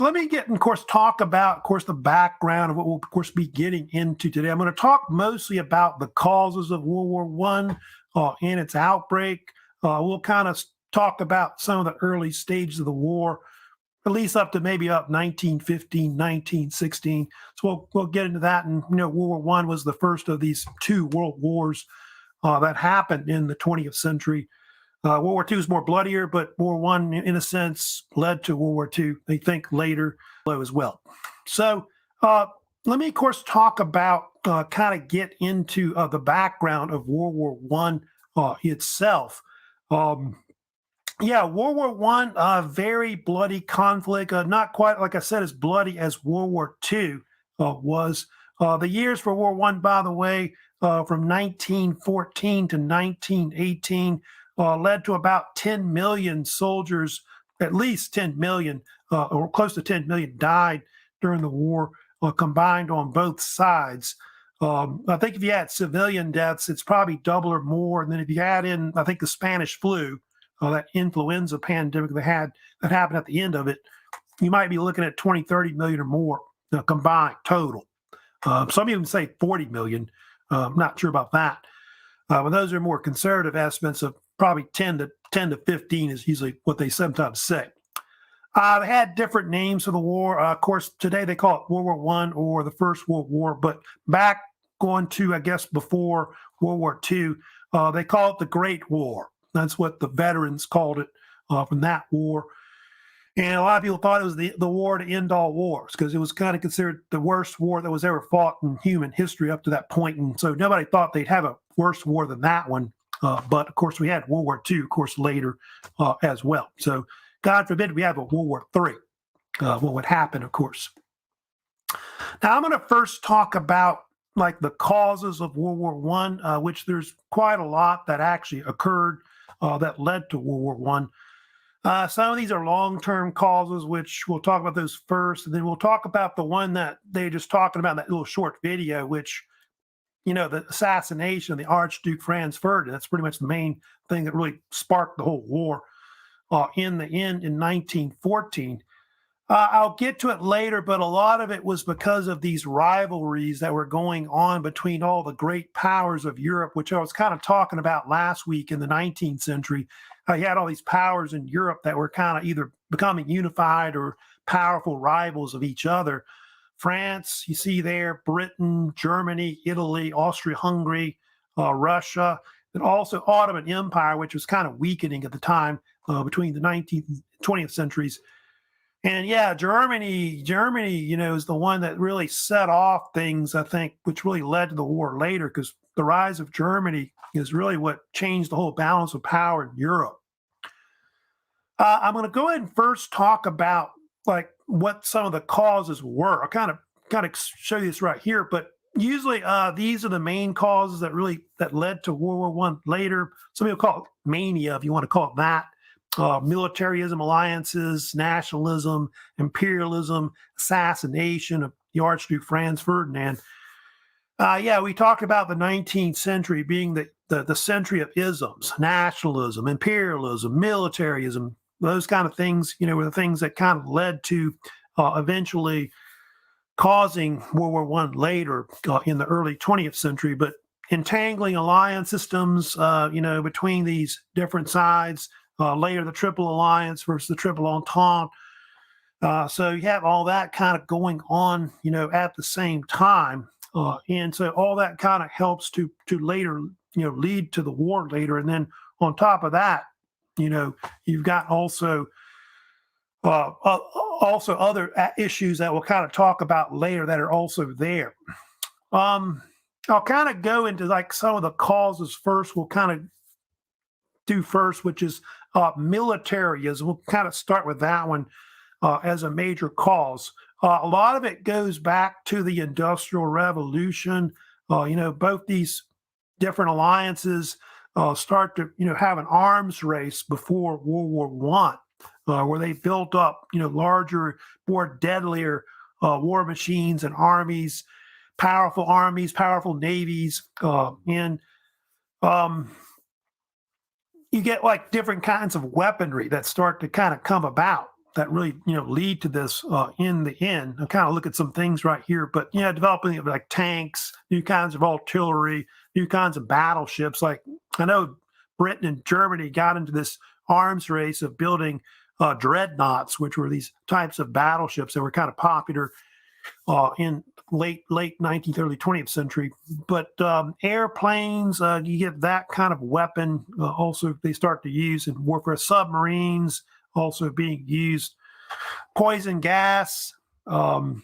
let me get, of course, talk about, of course, the background of what we'll, of course, be getting into today. I'm going to talk mostly about the causes of World War One and its outbreak. We'll kind of talk about some of the early stages of the war, at least up to maybe up 1915, 1916. So we'll get into that. And, World War One was the first of these two world wars that happened in the 20th century. World War II is more bloodier, but World War One, in a sense, led to World War II. They think later as well. So let me, of course, talk about, kind of get into the background of World War One itself. World War One, very bloody conflict. Not quite, like I said, as bloody as World War II was. The years for World War One, by the way, from 1914 to 1918. Led to about 10 million soldiers, at least 10 million, or close to 10 million died during the war, combined on both sides. I think if you add civilian deaths, it's probably double or more. And then if you add in, I think, the Spanish flu, that influenza pandemic that happened at the end of it, you might be looking at 20, 30 million or more combined total. Some even say 40 million. I'm not sure about that. But those are more conservative estimates of probably 10 to 15 is usually what they sometimes say. They had different names for the war. Of course, today they call it World War One or the First World War. But back going to, I guess, before World War II, they call it the Great War. That's what the veterans called it from that war. And a lot of people thought it was the war to end all wars because it was kind of considered the worst war that was ever fought in human history up to that point. And so nobody thought they'd have a worse war than that one. But, of course, we had World War II, of course, later as well. So, God forbid we have a World War III, what would happen, of course. Now, I'm going to first talk about, like, the causes of World War One, which there's quite a lot that actually occurred that led to World War One. Some of these are long-term causes, which we'll talk about those first. And then we'll talk about the one that they're just talking about in that little short video, which the assassination of the Archduke Franz Ferdinand. That's pretty much the main thing that really sparked the whole war in the end in 1914. I'll get to it later, but a lot of it was because of these rivalries that were going on between all the great powers of Europe, which I was kind of talking about last week in the 19th century. You had all these powers in Europe that were kind of either becoming unified or powerful rivals of each other. France, you see there, Britain, Germany, Italy, Austria-Hungary, Russia, and also Ottoman Empire, which was kind of weakening at the time between the 19th and 20th centuries. And Germany, is the one that really set off things, I think, which really led to the war later, because the rise of Germany is really what changed the whole balance of power in Europe. I'm going to go ahead and first talk about, like, what some of the causes were. I'll kind of show you this right here, but usually these are the main causes that led to World War One later. Some people call it mania, if you want to call it that. Militarism, alliances, nationalism, imperialism, assassination of the Archduke Franz Ferdinand. We talked about the 19th century being the century of isms, nationalism, imperialism, militarism. Those kind of things, were the things that kind of led to eventually causing World War One later in the early 20th century. But entangling alliance systems, between these different sides, later the Triple Alliance versus the Triple Entente. So you have all that kind of going on, at the same time. And so all that kind of helps to later, lead to the war later. And then on top of that, you've got also other issues that we'll kind of talk about later that are also there. I'll kind of go into like some of the causes first. We'll kind of do first, which is militarism. We'll kind of start with that one as a major cause. A lot of it goes back to the Industrial Revolution. Both these different alliances start to, have an arms race before World War One, where they built up, larger, more deadlier war machines and armies, powerful navies, and you get like different kinds of weaponry that start to kind of come about. that really lead to this in the end. I'll kind of look at some things right here, but developing like tanks, new kinds of artillery, new kinds of battleships. Like I know Britain and Germany got into this arms race of building dreadnoughts, which were these types of battleships that were kind of popular in late 19th, early 20th century. But airplanes, you get that kind of weapon. Also, they start to use in warfare. Submarines also being used. Poison gas. Of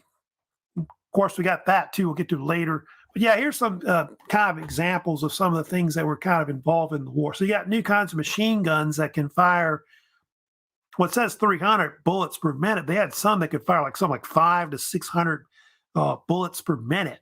course, we got that too. We'll get to later. But yeah, here's some kind of examples of some of the things that were kind of involved in the war. So you got new kinds of machine guns that can fire what says 300 bullets per minute. They had some that could fire like 500 to 600 bullets per minute,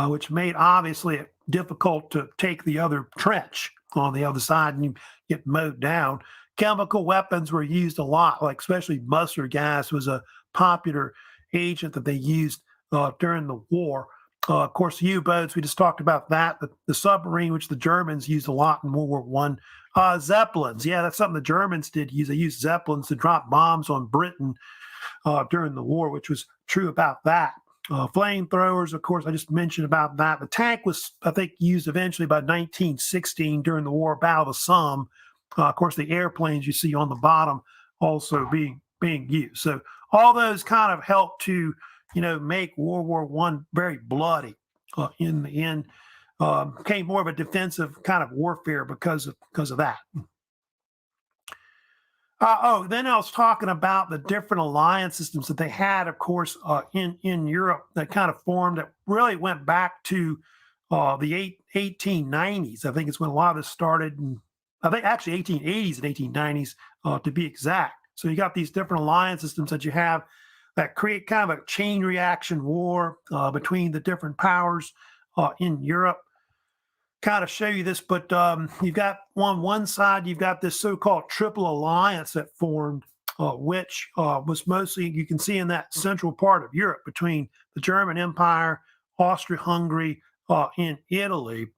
which made obviously it difficult to take the other trench on the other side and you get mowed down. Chemical weapons were used a lot, like especially mustard gas was a popular agent that they used during the war. Of course, U-boats, we just talked about that. The submarine, which the Germans used a lot in World War One. Zeppelins, yeah, that's something the Germans did use. They used Zeppelins to drop bombs on Britain during the war, which was true about that. Flamethrowers, of course, I just mentioned about that. The tank was, I think, used eventually by 1916 during the War, Battle of the Somme. Of course, the airplanes you see on the bottom also being used. So all those kind of helped to, make World War One very bloody in the end. Became more of a defensive kind of warfare because of that. Then I was talking about the different alliance systems that they had, of course, in Europe that kind of formed that really went back to the 1890s. I think it's when a lot of this started. And I think actually 1880s and 1890s to be exact. So you got these different alliance systems that you have that create kind of a chain reaction war between the different powers in Europe. Kind of show you this, but you've got on one side, you've got this so-called triple alliance that formed, which was mostly, you can see in that central part of Europe between the German Empire, Austria-Hungary, and Italy.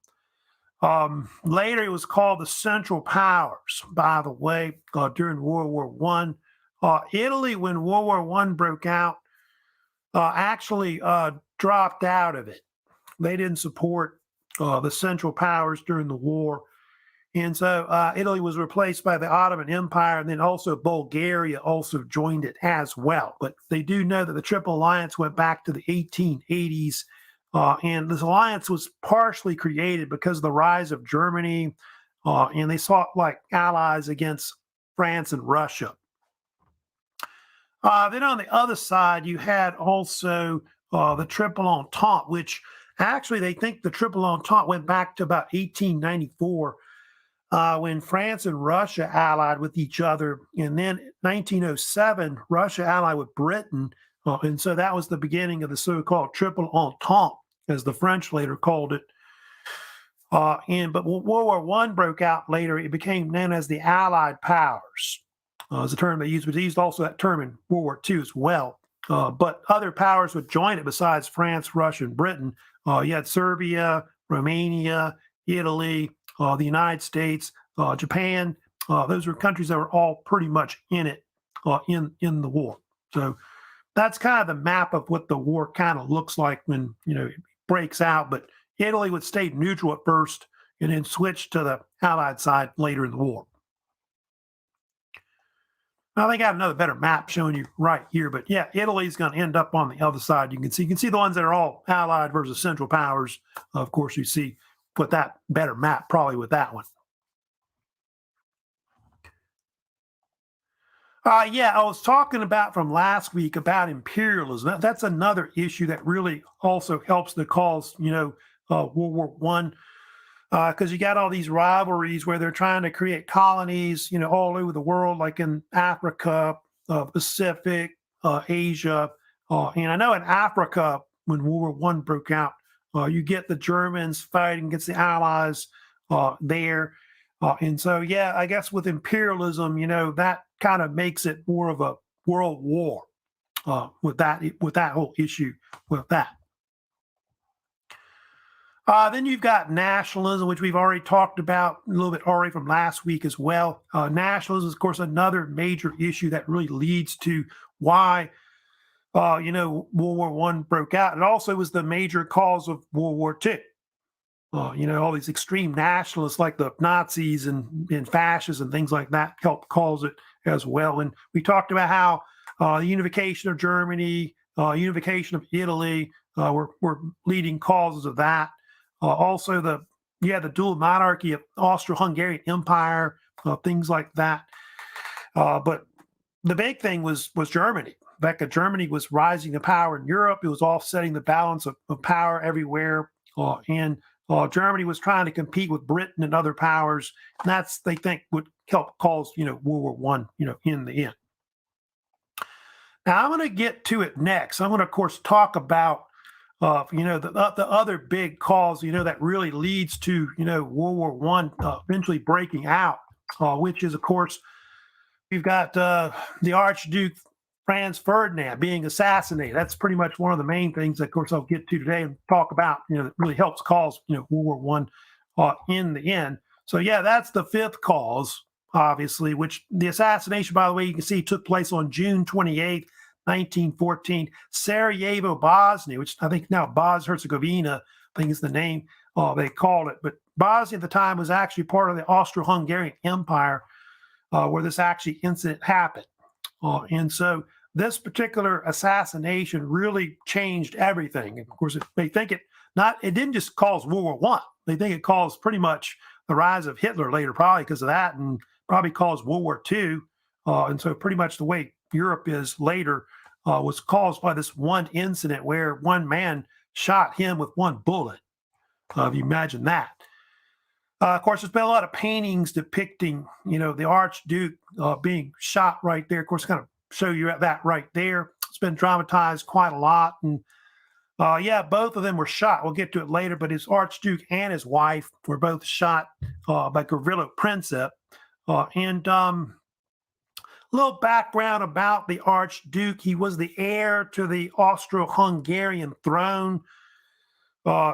Later, it was called the Central Powers, by the way, during World War One. Italy, when World War One broke out, actually dropped out of it. They didn't support the Central Powers during the war. And so Italy was replaced by the Ottoman Empire, and then also Bulgaria also joined it as well. But they do know that the Triple Alliance went back to the 1880s, and this alliance was partially created because of the rise of Germany, and they sought like allies against France and Russia. Then on the other side, you had also the Triple Entente, which actually, they think the Triple Entente went back to about 1894 when France and Russia allied with each other. And then 1907, Russia allied with Britain. And so that was the beginning of the so-called Triple Entente, as the French later called it. But when World War One broke out later, it became known as the Allied Powers. As a term they used, but they used also that term in World War II as well. But other powers would join it besides France, Russia, and Britain. You had Serbia, Romania, Italy, the United States, Japan. Those were countries that were all pretty much in it in the war. So that's kind of the map of what the war kind of looks like when it breaks out. But Italy would stay neutral at first and then switch to the Allied side later in the war. Now they got another better map showing you right here, but yeah, Italy's going to end up on the other side. You can see the ones that are all Allied versus Central Powers. Of course, you see put that better map probably with that one. Yeah, I was talking about from last week about imperialism. That's another issue that really also helps the cause, World War One. Because you got all these rivalries where they're trying to create colonies, all over the world, like in Africa, Pacific, Asia. And I know in Africa, when World War One broke out, you get the Germans fighting against the Allies there. And so, yeah, I guess with imperialism, that kind of makes it more of a world war with that whole issue with that. Then you've got nationalism, which we've already talked about a little bit already from last week as well. Nationalism is, of course, another major issue that really leads to why, World War One broke out. It also was the major cause of World War Two. All these extreme nationalists like the Nazis and fascists and things like that helped cause it as well. And we talked about how the unification of Germany, unification of Italy were leading causes of that. Also, the dual monarchy of Austro-Hungarian Empire, things like that. But the big thing was Germany. In fact, Germany was rising to power in Europe. It was offsetting the balance of power everywhere. And Germany was trying to compete with Britain and other powers. And that's, they think, would help cause, World War One, in the end. Now, I'm going to get to it next. I'm going to, of course, talk about the other big cause, that really leads to, World War One eventually breaking out, which is, of course, we've got the Archduke Franz Ferdinand being assassinated. That's pretty much one of the main things that, of course, I'll get to today and talk about, that really helps cause, World War One in the end. So, yeah, that's the fifth cause, obviously, which the assassination, by the way, you can see took place on June 28th, 1914, Sarajevo, Bosnia, which I think now Bosnia-Herzegovina, I think is the name they called it. But Bosnia at the time was actually part of the Austro-Hungarian Empire where this actually incident happened. And so this particular assassination really changed everything. And of course, they think it didn't just cause World War One. They think it caused pretty much the rise of Hitler later, probably because of that, and probably caused World War II. And so pretty much the way Europe is later was caused by this one incident where one man shot him with one bullet. If you imagine that. Of course, there's been a lot of paintings depicting, the Archduke being shot right there. Of course, kind of show you that right there. It's been dramatized quite a lot. And both of them were shot. We'll get to it later, but his Archduke and his wife were both shot by Gavrilo Princip. And a little background about the Archduke. He was the heir to the Austro-Hungarian throne.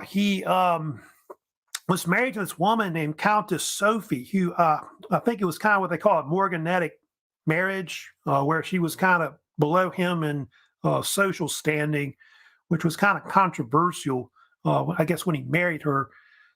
He was married to this woman named Countess Sophie, who I think it was kind of what they call a morganatic marriage, where she was kind of below him in social standing, which was kind of controversial, I guess, when he married her.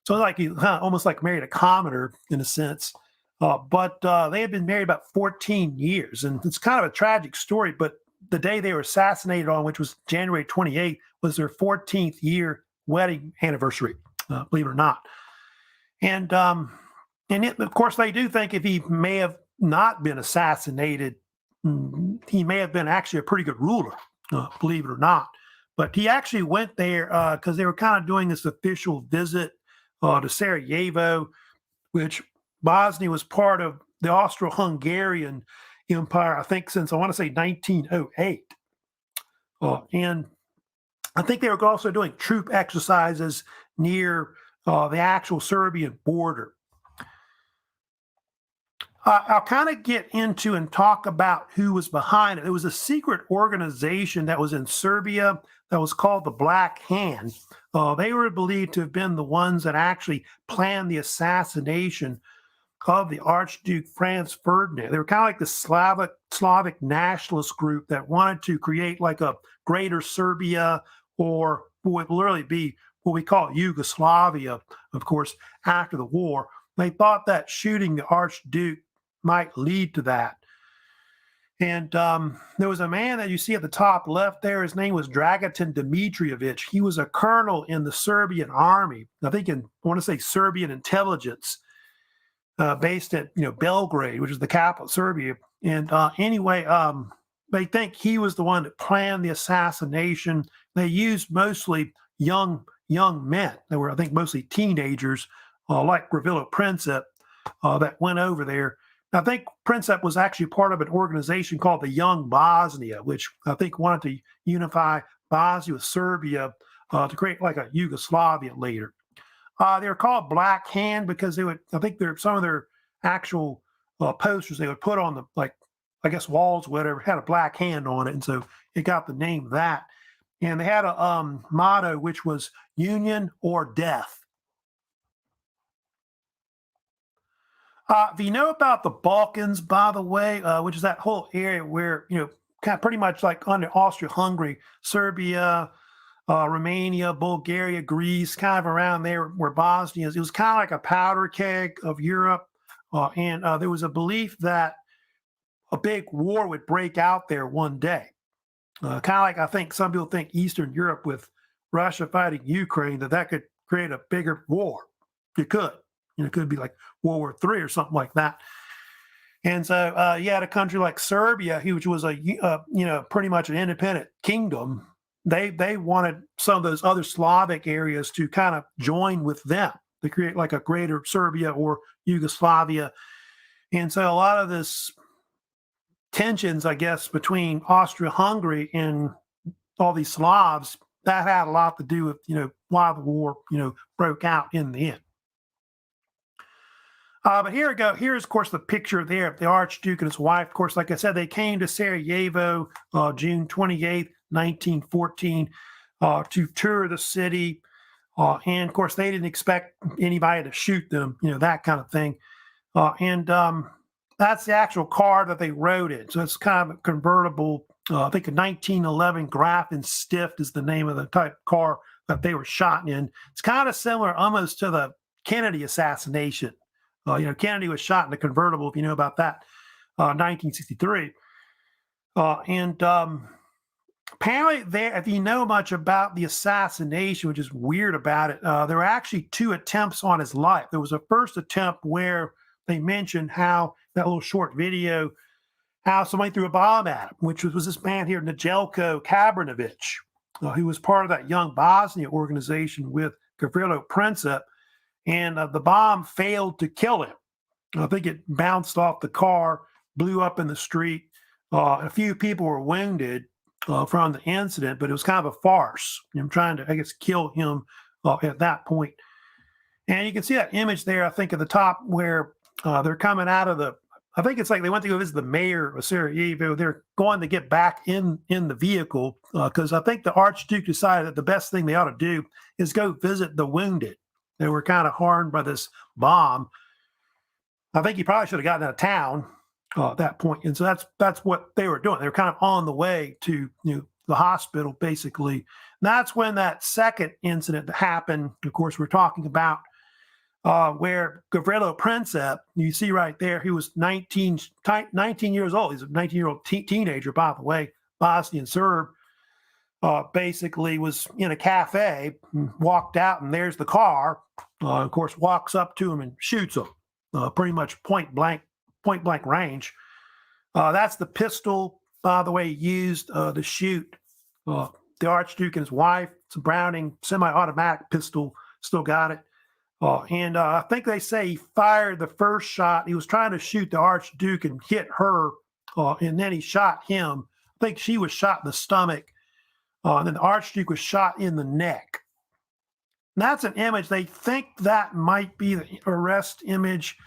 So like he almost like married a commoner in a sense. But they had been married about 14 years, and it's kind of a tragic story. But the day they were assassinated on, which was January 28th, was their 14th year wedding anniversary, believe it or not. And of course, they do think if he may have not been assassinated, he may have been actually a pretty good ruler, believe it or not. But he actually went there because they were kind of doing this official visit to Sarajevo, which Bosnia was part of the Austro-Hungarian Empire, I think, since I want to say 1908. And I think they were also doing troop exercises near the actual Serbian border. I'll kind of get into and talk about who was behind it. It was a secret organization that was in Serbia that was called the Black Hand. They were believed to have been the ones that actually planned the assassination of the Archduke Franz Ferdinand. They were kind of like the Slavic nationalist group that wanted to create like a greater Serbia, or what would literally be what we call Yugoslavia, of course, after the war. They thought that shooting the Archduke might lead to that. And there was a man that you see at the top left there. His name was Dragutin Dmitrievich. He was a colonel in the Serbian army, I think I want to say Serbian intelligence, based at Belgrade, which is the capital of Serbia. And anyway, they think he was the one that planned the assassination. They used mostly young men. They were, I think, mostly teenagers, like Gavrilo Princip, that went over there. I think Princip was actually part of an organization called the Young Bosnia, which I think wanted to unify Bosnia with Serbia to create like a Yugoslavia later. They were called Black Hand because they would, I think some of their actual posters they would put on the, like, I guess walls, whatever, had a black hand on it. And so it got the name that. And they had a motto, which was union or death. If you know about the Balkans, by the way, which is that whole area where, kind of pretty much like under Austria-Hungary, Serbia, Romania, Bulgaria, Greece, kind of around there where Bosnia is, it was kind of like a powder keg of Europe. And there was a belief that a big war would break out there one day. Kind of like I think some people think Eastern Europe with Russia fighting Ukraine, that could create a bigger war. It could. It could be like World War III or something like that. And so you had a country like Serbia, which was pretty much an independent kingdom. They wanted some of those other Slavic areas to kind of join with them to create like a greater Serbia or Yugoslavia. And so a lot of this tensions, I guess, between Austria-Hungary and all these Slavs, that had a lot to do with, why the war, broke out in the end. But here we go. Here's, of course, the picture there of the Archduke and his wife. Of course, like I said, they came to Sarajevo June 28th, 1914, to tour the city. And, of course, they didn't expect anybody to shoot them, that kind of thing. And that's the actual car that they rode in. So it's kind of a convertible, I think a 1911 Graf and Stift is the name of the type of car that they were shot in. It's kind of similar almost to the Kennedy assassination. Kennedy was shot in a convertible, if you know about that, 1963. And apparently, if you know much about the assassination, which is weird about it, there were actually 2 attempts on his life. There was a first attempt where they mentioned how that little short video, how somebody threw a bomb at him, which was this man here, Nedeljko Kabrinović, who was part of that Young Bosnia organization with Gavrilo Princip. And the bomb failed to kill him. I think it bounced off the car, blew up in the street. A few people were wounded from the incident, but it was kind of a farce. Trying to, I guess, kill him at that point. And you can see that image there, I think, at the top where they're coming out of I think it's like they went to go visit the mayor of Sarajevo. They're going to get back in the vehicle because I think the Archduke decided that the best thing they ought to do is go visit the wounded. They were kind of harmed by this bomb. I think he probably should have gotten out of town at that point. And so that's what they were doing. They were kind of on the way to the hospital, basically. And that's when that second incident happened. Of course, we're talking about where Gavrilo Princip, you see right there, he was 19 years old. He's a 19-year-old teenager, by the way, Bosnian Serb. Basically was in a cafe, walked out, and there's the car. Of course, walks up to him and shoots him, pretty much point blank range. That's the pistol, by the way, used to shoot the Archduke and his wife. It's a Browning semi-automatic pistol, still got it. And I think they say he fired the first shot. He was trying to shoot the Archduke and hit her, and then he shot him. I think she was shot in the stomach. And then the Archduke was shot in the neck. And that's an image. They think that might be the arrest image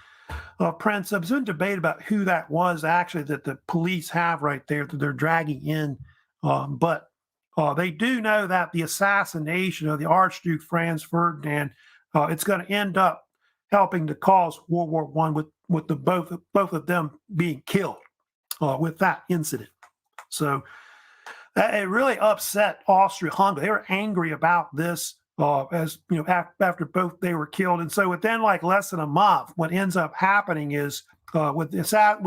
of Princip. There's been debate about who that was actually that the police have right there that they're dragging in. But they do know that the assassination of the Archduke Franz Ferdinand, it's going to end up helping to cause World War I with the both of them being killed with that incident. So it really upset Austria-Hungary. They were angry about this, after both they were killed. And so within like less than a month, what ends up happening is with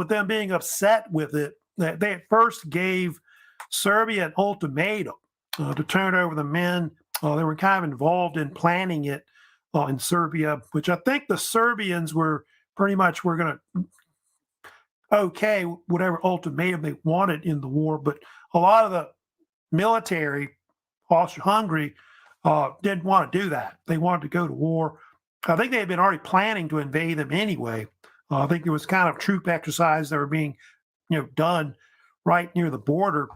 them being upset with it, they at first gave Serbia an ultimatum to turn over the men. They were kind of involved in planning it in Serbia, which I think the Serbians were going to okay whatever ultimatum they wanted in the war, but a lot of the military, Austria-Hungary, didn't want to do that. They wanted to go to war. I think they had been already planning to invade them anyway. I think there was kind of troop exercise that were being, done right near the border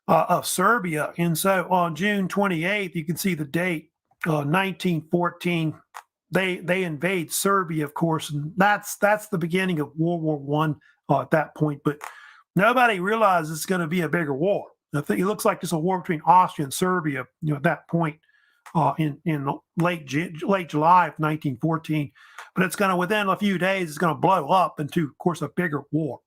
of Serbia. And so on June 28th, you can see the date, 1914. They invade Serbia, of course, and that's the beginning of World War I at that point. But nobody realizes it's going to be a bigger war. I think it looks like it's a war between Austria and Serbia, at that point. in late July of 1914. But it's going to, within a few days, it's going to blow up into, of course, a bigger war.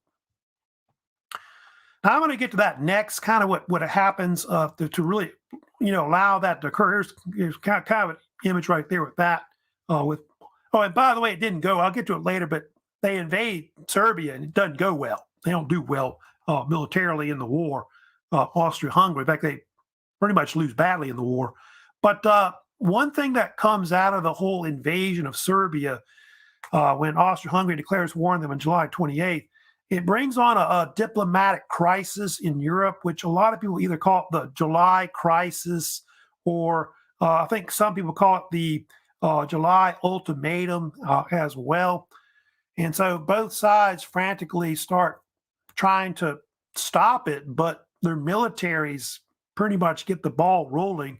Now I'm going to get to that next, kind of what happens to really, allow that to occur. Here's kind of an image right there with that. And by the way, it didn't go. I'll get to it later, but they invade Serbia and it doesn't go well. They don't do well militarily in the war. Austria-Hungary, in fact, they pretty much lose badly in the war. But one thing that comes out of the whole invasion of Serbia when Austria-Hungary declares war on them on July 28th, it brings on a diplomatic crisis in Europe, which a lot of people either call it the July crisis, or I think some people call it the July ultimatum as well. And so both sides frantically start trying to stop it, but their militaries pretty much get the ball rolling.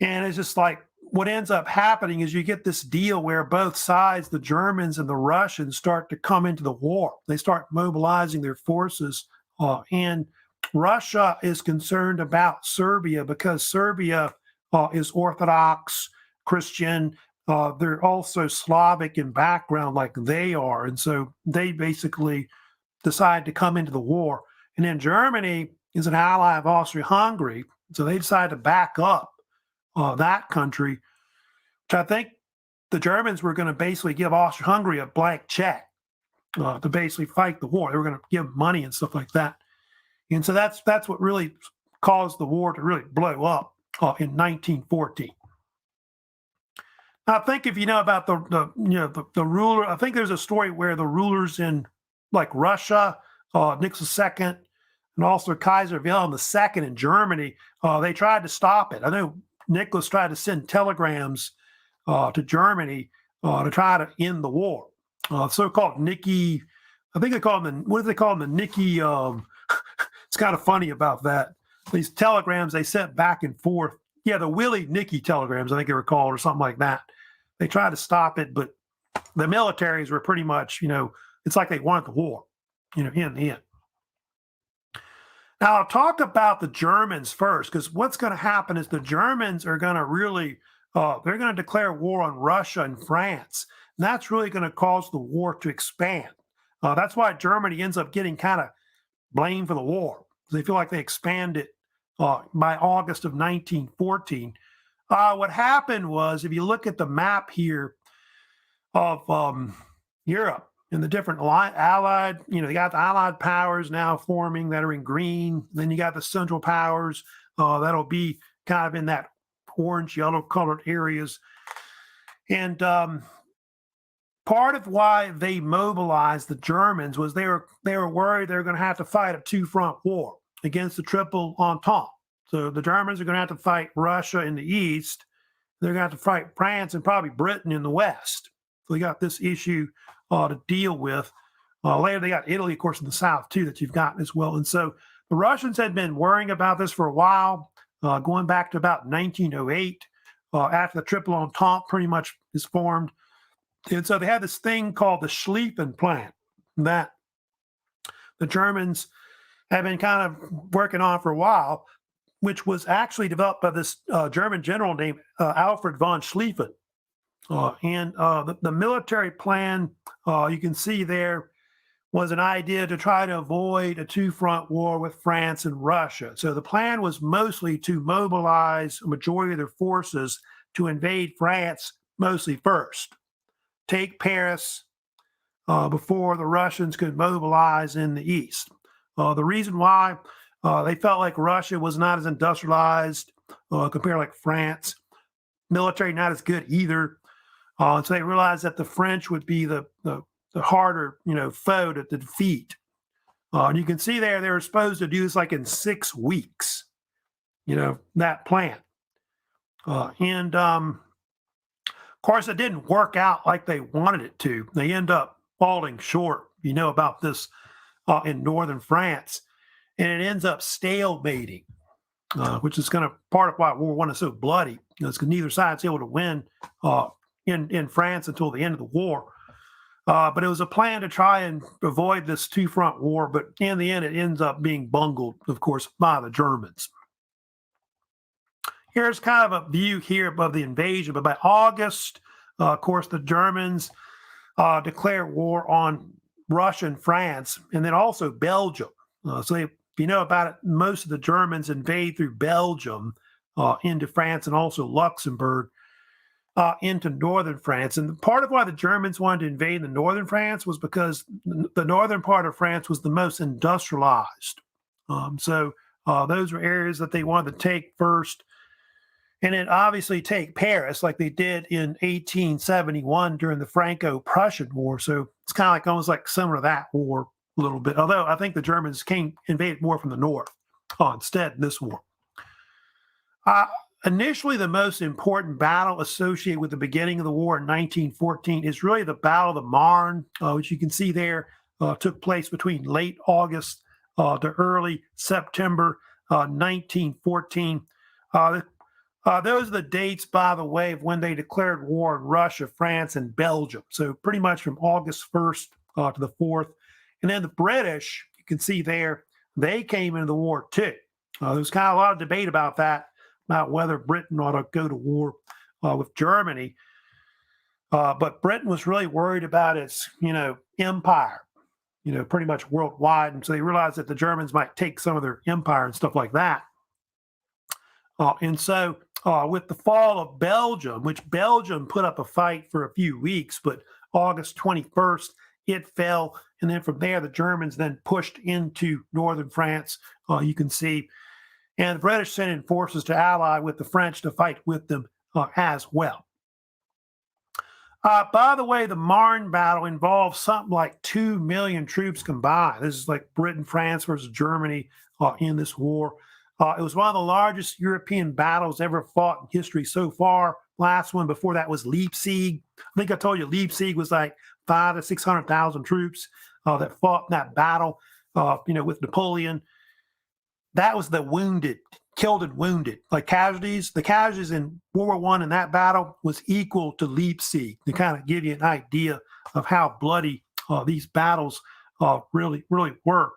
And it's just like, what ends up happening is you get this deal where both sides, the Germans and the Russians, start to come into the war. They start mobilizing their forces. And Russia is concerned about Serbia because Serbia is Orthodox Christian. They're also Slavic in background like they are. And so they basically decide to come into the war. And then Germany is an ally of Austria-Hungary. So they decide to back up that country, which I think the Germans were going to basically give Austria-Hungary a blank check to basically fight the war. They were going to give money and stuff like that. And so that's what really caused the war to really blow up in 1914. I think if you know about the ruler, I think there's a story where the rulers in like Russia, Nicholas II, and also Kaiser Wilhelm II in Germany, they tried to stop it. I know Nicholas tried to send telegrams to Germany to try to end the war. So-called Nicky, I think they call them what do they call them? The Nicky. It's kind of funny about that. These telegrams they sent back and forth. Yeah, the Willie Nicky telegrams, I think they were called, or something like that. They tried to stop it, but the militaries were pretty much, it's like they wanted the war, in the end. Now, I'll talk about the Germans first, because what's going to happen is the Germans are going to really, they're going to declare war on Russia and France. And that's really going to cause the war to expand. That's why Germany ends up getting kind of blamed for the war. They feel like they expanded by August of 1914. What happened was, if you look at the map here of Europe, and the different allied, you got the allied powers now forming that are in green. Then you got the central powers that'll be kind of in that orange, yellow colored areas. And part of why they mobilized the Germans was they were worried they were going to have to fight a two-front war against the Triple Entente. So the Germans are going to have to fight Russia in the east. They're going to have to fight France and probably Britain in the west. So they got this issue to deal with. Later, they got Italy, of course, in the south, too, that you've got as well. And so the Russians had been worrying about this for a while, going back to about 1908, after the Triple Entente pretty much is formed. And so they had this thing called the Schlieffen Plan that the Germans had been kind of working on for a while, which was actually developed by this German general named Alfred von Schlieffen. And the military plan, you can see there, was an idea to try to avoid a two-front war with France and Russia. So the plan was mostly to mobilize a majority of their forces to invade France mostly first, take Paris before the Russians could mobilize in the east. The reason why they felt like Russia was not as industrialized compared to like France, military not as good either. So they realized that the French would be the harder, foe to defeat. And you can see there, they were supposed to do this like in 6 weeks, that plan. And of course, it didn't work out like they wanted it to. They end up falling short, about this in northern France. And it ends up stalemating, which is kind of part of why World War I is so bloody. It's because neither side's able to win in France until the end of the war. But it was a plan to try and avoid this two-front war, but in the end, it ends up being bungled, of course, by the Germans. here's kind of a view here of the invasion. But by August, of course, the Germans declared war on Russia and France, and then also Belgium. If you know about it, most of the Germans invade through Belgium into France and also Luxembourg into northern France. And part of why the Germans wanted to invade the northern France was because the northern part of France was the most industrialized. Those were areas that they wanted to take first. And then obviously take Paris like they did in 1871 during the Franco-Prussian War. So it's kind of like almost like similar to that war a little bit. Although I think the Germans invaded more from the north instead in this war. Initially, the most important battle associated with the beginning of the war in 1914 is really the Battle of the Marne, which you can see there took place between late August to early September 1914. Those are the dates, by the way, of when they declared war on Russia, France, and Belgium. So pretty much from August 1st to the 4th. And then the British, you can see there, they came into the war too. There's kind of a lot of debate about that, about whether Britain ought to go to war with Germany. But Britain was really worried about its, empire, pretty much worldwide. And so they realized that the Germans might take some of their empire and stuff like that. With the fall of Belgium, which Belgium put up a fight for a few weeks, but August 21st, it fell. And then from there, the Germans then pushed into northern France, you can see. And the British sent in forces to ally with the French to fight with them as well. By the way, the Marne battle involved something like 2 million troops combined. This is like Britain, France versus Germany in this war. It was one of the largest European battles ever fought in history so far. Last one before that was Leipzig. I think I told you Leipzig was like 500,000 to 600,000 troops that fought in that battle, with Napoleon. That was the wounded, killed and wounded, like casualties. The casualties in World War I in that battle was equal to Leipzig, to kind of give you an idea of how bloody these battles really were.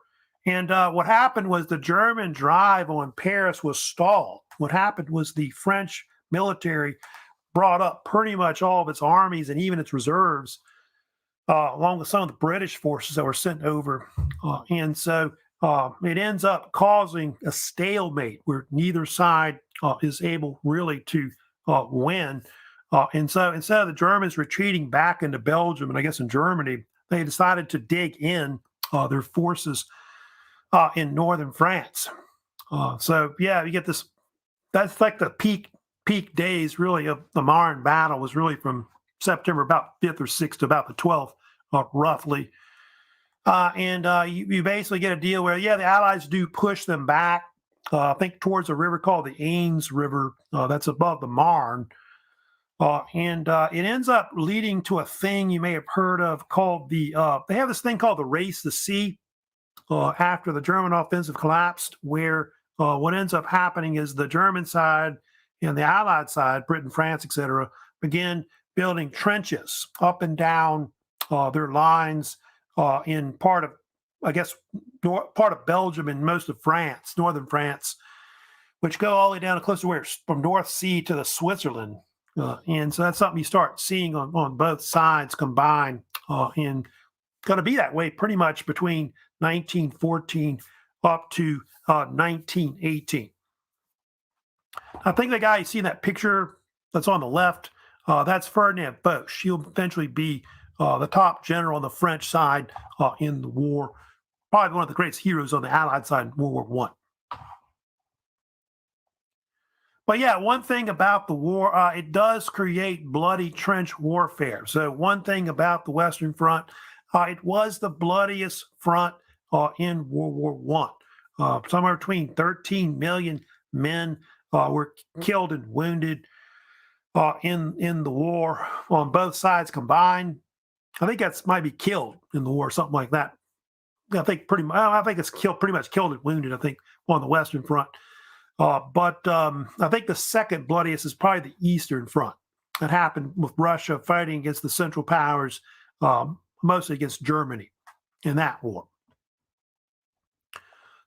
And what happened was the German drive on Paris was stalled. What happened was the French military brought up pretty much all of its armies and even its reserves, along with some of the British forces that were sent over. It ends up causing a stalemate where neither side is able really to win. And so instead of the Germans retreating back into Belgium and I guess in Germany, they decided to dig in their forces in northern France. You get this. That's like the peak days really of the Marne battle was really from September about 5th or 6th to about the 12th, roughly. You basically get a deal where, the Allies do push them back, I think towards a river called the Aisne River that's above the Marne. It ends up leading to a thing you may have heard of called they have this thing called the Race to Sea after the German offensive collapsed, where what ends up happening is the German side and the Allied side, Britain, France, etc., begin building trenches up and down their lines in part of, part of Belgium and most of France, northern France, which go all the way down to close to where from North Sea to the Switzerland. And so that's something you start seeing on both sides combined and going to be that way pretty much between 1914 up to 1918. I think the guy you see in that picture that's on the left, that's Ferdinand Foch. He'll eventually be the top general on the French side in the war, probably one of the greatest heroes on the Allied side in World War I. But one thing about the war, it does create bloody trench warfare. So one thing about the Western Front, it was the bloodiest front in World War I. Somewhere between 13 million men were killed and wounded in the war on both sides combined. I think that's might be killed in the war, something like that. I think it's pretty much killed and wounded, I think, on the Western Front. But I think the second bloodiest is probably the Eastern Front. That happened with Russia fighting against the Central Powers, mostly against Germany in that war.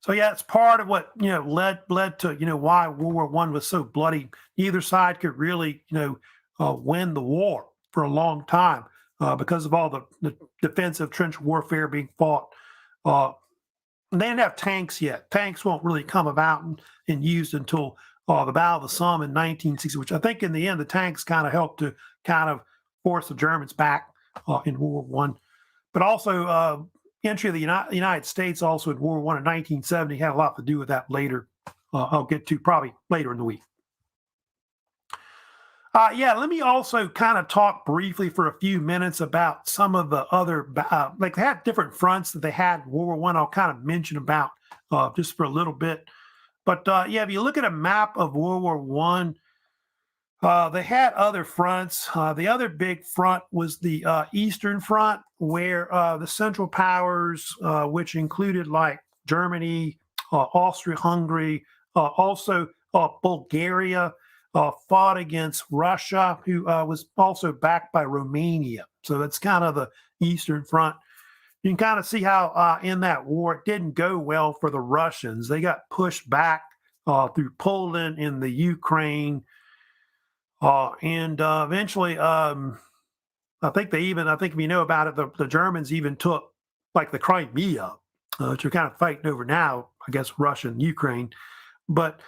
So yeah, it's part of what led to why World War One was so bloody. Neither side could really win the war for a long time because of all the defensive trench warfare being fought. Uh, and they didn't have tanks yet. Tanks won't really come about and used until the Battle of the Somme in 1960, which I think in the end the tanks kind of helped to kind of force the Germans back in World War One. But also entry of the United States also in World War One in 1970 had a lot to do with that later. I'll get to probably later in the week. Yeah, let me also kind of talk briefly for a few minutes about some of the other, like they had different fronts that they had in World War One. I'll kind of mention about just for a little bit. But yeah, if you look at a map of World War One, they had other fronts. The other big front was the Eastern Front, where the Central Powers, which included like Germany, Austria-Hungary, also Bulgaria, fought against Russia, who was also backed by Romania. So that's kind of the Eastern Front. You can kind of see how in that war it didn't go well for the Russians. They got pushed back through Poland and the Ukraine. And eventually, I think if you know about it, the Germans even took like the Crimea, which we're kind of fighting over now, I guess, Russia and Ukraine. But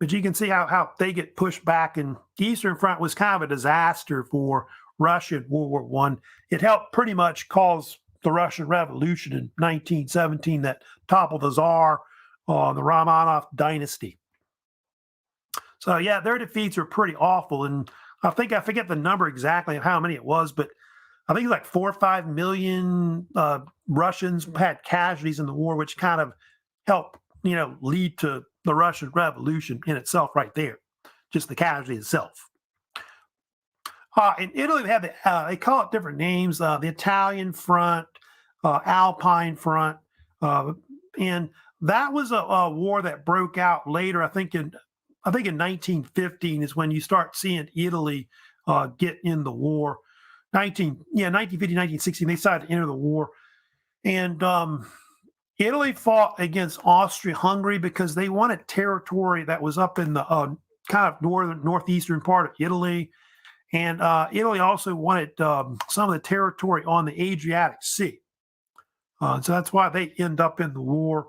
you can see how they get pushed back. And the Eastern Front was kind of a disaster for Russia in World War One. It helped pretty much cause the Russian Revolution in 1917 that toppled the Tsar, the Romanov dynasty. So yeah, their defeats were pretty awful, and I forget the number exactly of how many it was, but I think it's like 4 or 5 million Russians had casualties in the war, which kind of helped lead to the Russian Revolution in itself, right there, just the casualty itself. In Italy, they have they call it different names: the Italian Front, Alpine Front, and that was a war that broke out later. I think in 1915 is when you start seeing Italy get in the war. 1950, 1916, they decided to enter the war. And Italy fought against Austria-Hungary because they wanted territory that was up in the kind of northeastern part of Italy. And Italy also wanted some of the territory on the Adriatic Sea. So that's why they end up in the war.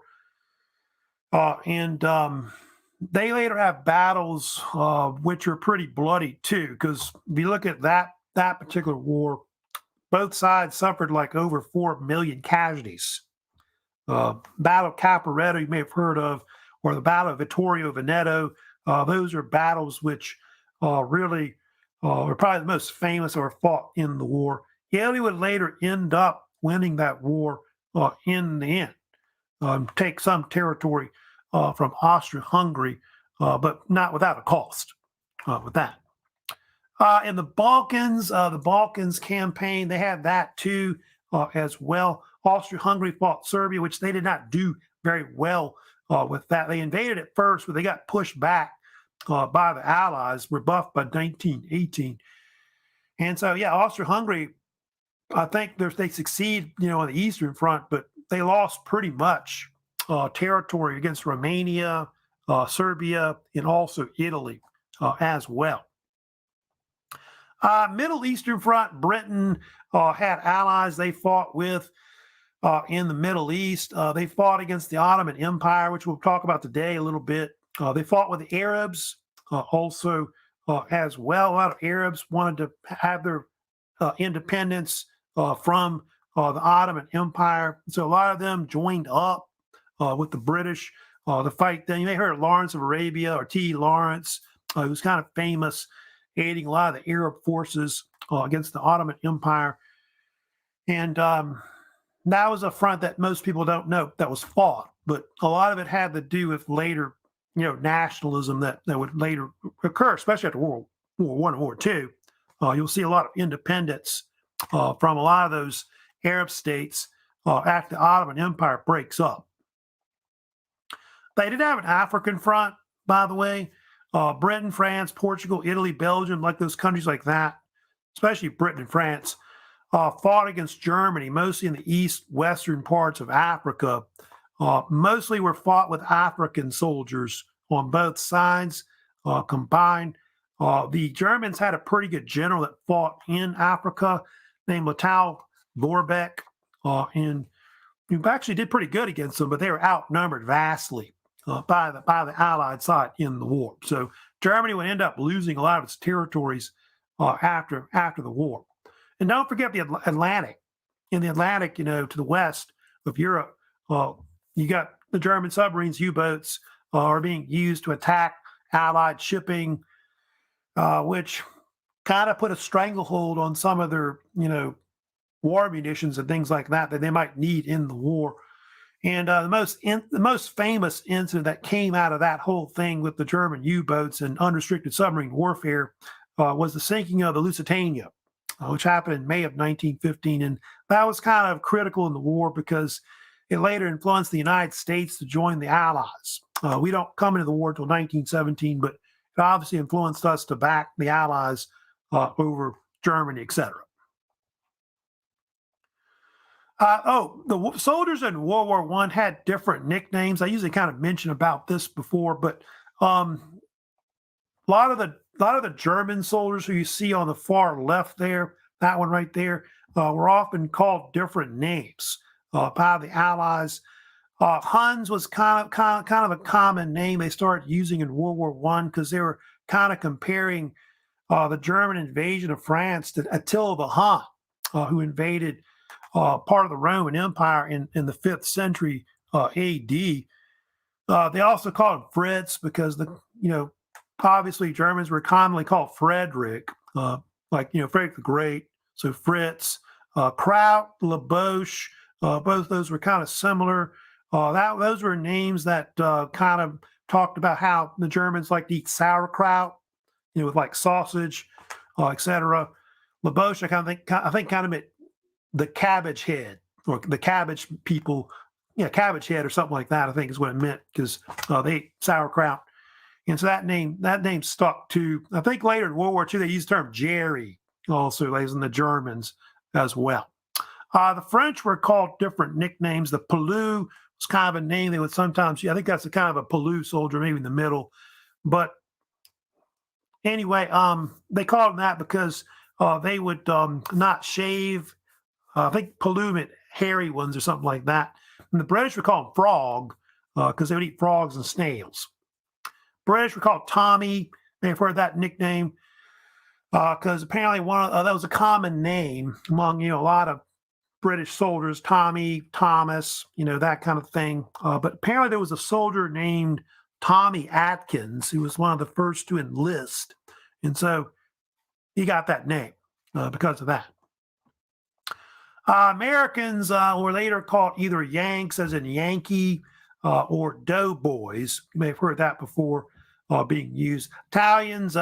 They later have battles which are pretty bloody too, because if you look at that particular war, both sides suffered like over 4 million casualties. Battle of Caporetto, you may have heard of, or the Battle of Vittorio Veneto. Those are battles which really are probably the most famous or fought in the war. Italy would later end up winning that war in the end, take some territory from Austria-Hungary, but not without a cost with that. In the Balkans campaign, they had that too as well. Austria-Hungary fought Serbia, which they did not do very well with that. They invaded at first, but they got pushed back by the Allies, rebuffed by 1918. And so, yeah, Austria-Hungary, I think they succeed, on the Eastern Front, but they lost pretty much territory against Romania, Serbia, and also Italy as well. Middle Eastern Front, Britain had allies they fought with in the Middle East. They fought against the Ottoman Empire, which we'll talk about today a little bit. They fought with the Arabs also as well. A lot of Arabs wanted to have their independence from the Ottoman Empire. So a lot of them joined up with the British to fight them. You may have heard of Lawrence of Arabia or T. Lawrence, who was kind of famous, aiding a lot of the Arab forces against the Ottoman Empire. And that was a front that most people don't know that was fought, but a lot of it had to do with later, nationalism that would later occur, especially after World War I and World War II. You'll see a lot of independence from a lot of those Arab states after the Ottoman Empire breaks up. They did have an African front, by the way. Britain, France, Portugal, Italy, Belgium, like those countries like that, especially Britain and France, fought against Germany, mostly in the western parts of Africa, mostly were fought with African soldiers on both sides combined. The Germans had a pretty good general that fought in Africa named Fatal Flaw, and who actually did pretty good against them, but they were outnumbered vastly by the Allied side in the war. So Germany would end up losing a lot of its territories after the war. And don't forget the Atlantic. In the Atlantic, to the west of Europe, you got the German submarines, U-boats are being used to attack Allied shipping, which kind of put a stranglehold on some of their, war munitions and things like that they might need in the war. And the most famous incident that came out of that whole thing with the German U-boats and unrestricted submarine warfare was the sinking of the Lusitania, which happened in May of 1915. And that was kind of critical in the war because it later influenced the United States to join the Allies. We don't come into the war until 1917, but it obviously influenced us to back the Allies over Germany, etc. The soldiers in World War I had different nicknames. I usually kind of mention about this before, but a lot of the German soldiers who you see on the far left there, that one right there, were often called different names by the Allies. Huns was kind of a common name they started using in World War I because they were kind of comparing the German invasion of France to Attila the Hun, who invaded part of the Roman Empire in the 5th century AD. They also called him Fritz because obviously Germans were commonly called Frederick, Frederick the Great. So Fritz, Kraut, Laboche, both those were kind of similar. Those were names that kind of talked about how the Germans like to eat sauerkraut, with like sausage, etc. Laboche, I think kind of meant the cabbage head or the cabbage people, cabbage head or something like that, I think is what it meant because they ate sauerkraut. And so that name stuck to, I think later in World War II, they used the term Jerry also, as in the Germans as well. The French were called different nicknames. The Pelou was kind of a name they would sometimes, I think that's a kind of a Pelou soldier, maybe in the middle. But anyway, they called them that because they would not shave. I think Pelou meant hairy ones or something like that. And the British would call them frog because they would eat frogs and snails. British were called Tommy. They've heard that nickname because apparently that was a common name among a lot of British soldiers. Tommy, Thomas, that kind of thing. But apparently there was a soldier named Tommy Atkins who was one of the first to enlist, and so he got that name because of that. Americans were later called either Yanks, as in Yankee, or Doughboys. You may have heard that before being used. Italians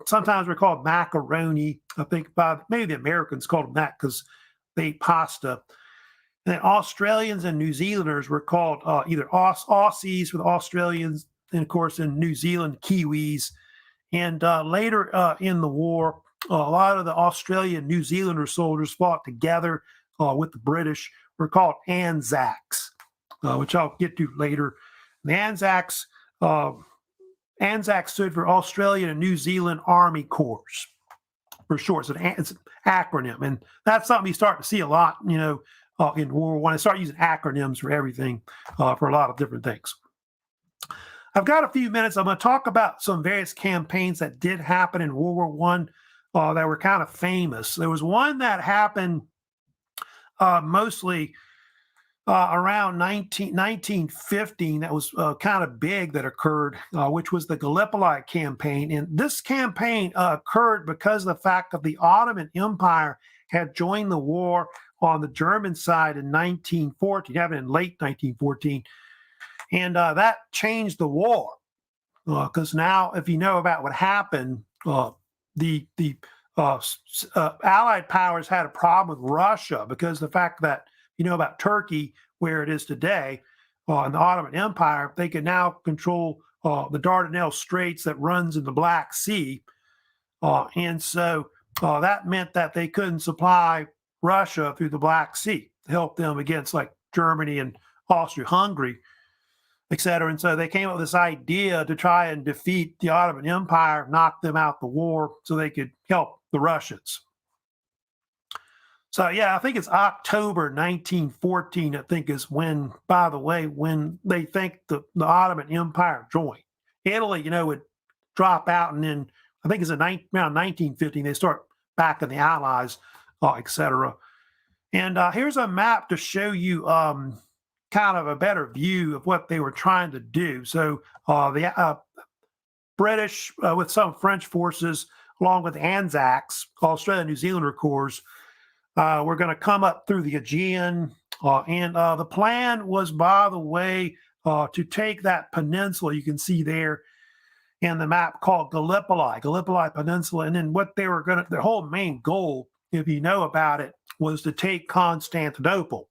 sometimes were called macaroni. I think maybe the Americans called them that because they ate pasta. And then Australians and New Zealanders were called either Aussies for the Australians, and of course in New Zealand, Kiwis. And later in the war, a lot of the Australian New Zealander soldiers fought together with the British, were called Anzacs, which I'll get to later. The Anzacs stood for Australian and New Zealand Army Corps, for short. So it's an acronym, and that's something you start to see a lot, in World War I. They start using acronyms for everything, for a lot of different things. I've got a few minutes. I'm going to talk about some various campaigns that did happen in World War I that were kind of famous. There was one that happened mostly around 1915 that was kind of big that occurred, which was the Gallipoli campaign. And this campaign occurred because of the fact that the Ottoman Empire had joined the war on the German side in 1914, happened in late 1914. And that changed the war because now, if you know about what happened, the Allied powers had a problem with Russia because the fact that about Turkey, where it is today, in the Ottoman Empire, they could now control the Dardanelles Straits that runs in the Black Sea. And so that meant that they couldn't supply Russia through the Black Sea to help them against like Germany and Austria-Hungary, etc. And so they came up with this idea to try and defeat the Ottoman Empire, knock them out the war so they could help the Russians. So yeah, I think it's October 1914, I think is when, by the way, when they think the Ottoman Empire joined. Italy, would drop out, and then I think it's around 1915, they start backing the Allies, etc. And here's a map to show you kind of a better view of what they were trying to do. So the British with some French forces, along with Anzacs, Australian New Zealander corps, we're going to come up through the Aegean. And the plan was, by the way, to take that peninsula you can see there in the map called Gallipoli Peninsula. And then what they were going to, their whole main goal, if you know about it, was to take Constantinople,